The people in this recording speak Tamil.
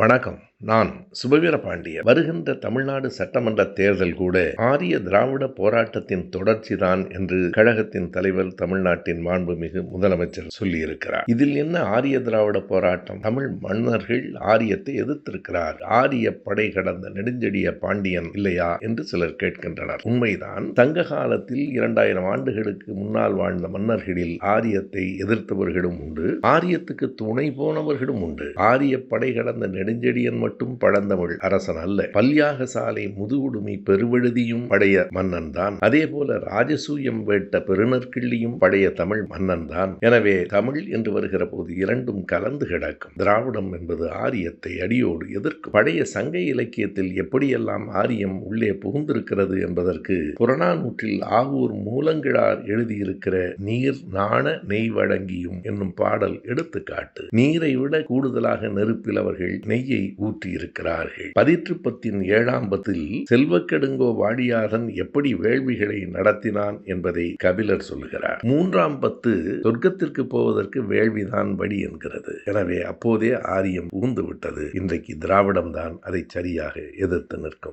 வணக்கம். நான் சுபவீர பாண்டியன். வருகின்ற தமிழ்நாடு சட்டமன்ற தேர்தல் கூட ஆரிய திராவிட போராட்டத்தின் தொடர்ச்சிதான் என்று கழகத்தின் தலைவர், தமிழ்நாட்டின் மாண்புமிகு முதலமைச்சர் சொல்லியிருக்கிறார். இதில் என்ன ஆரிய திராவிட போராட்டம்? தமிழ் மன்னர்கள் ஆரியத்தை எதிர்த்திருக்கிறார். ஆரிய படை கடந்த நெடுஞ்செழிய பாண்டியன் இல்லையா என்று சிலர் கேட்கின்றனர். உண்மைதான். சங்க காலத்தில் 2000 ஆண்டுகளுக்கு முன்னால் வாழ்ந்த மன்னர்களில் ஆரியத்தை எதிர்த்தவர்களும் உண்டு, ஆரியத்துக்கு துணை போனவர்களும் உண்டு. ஆரிய படை கடந்த நெடுஞ்செழியன் மட்டும் பழந்தமிழ் அரசன் அல்ல. பல்யாக சாலை முதுகுடுமி பெருவெழுதியும் படைய மன்னன் தான். அதே போல ராஜசூயம் வேட்ட பெருநற்கிள்ளியும் படைய தமிழ் மன்னன் தான். எனவே தமிழ் என்று வருகிற போது இரண்டும் கலந்து கிடக்கும். திராவிடம் என்பது ஆரியத்தை அடியோடு எதிர்க்கும். பழைய சங்க இலக்கியத்தில் எப்படியெல்லாம் ஆரியம் உள்ளே புகுந்திருக்கிறது என்பதற்கு புறநானூற்றில் ஆவூர் மூலங்கிழார் எழுதியிருக்கிற நீர் நாண நெய் வழங்கியும் என்னும் பாடல் எடுத்துக்காட்டு. நீரை விட கூடுதலாக நெருப்பில் அவர்கள் நெய்யை ஊற்றியிருக்கிறார்கள். பதிற்றுப்பத்தின் 7ஆம் பத்தில் செல்வக்கெடுங்கோ வாடியாதன் எப்படி வேள்விகளை நடத்தினான் என்பதை கபிலர் சொல்லுகிறார். 3ஆம் பத்து சொர்க்கத்திற்கு போவதற்கு வேள்விதான் வழி என்கிறது. எனவே அப்போதே ஆரியம் புகுந்து விட்டது. இன்றைக்கு திராவிடம் தான் அதை சரியாக எதிர்த்து நிற்கும்.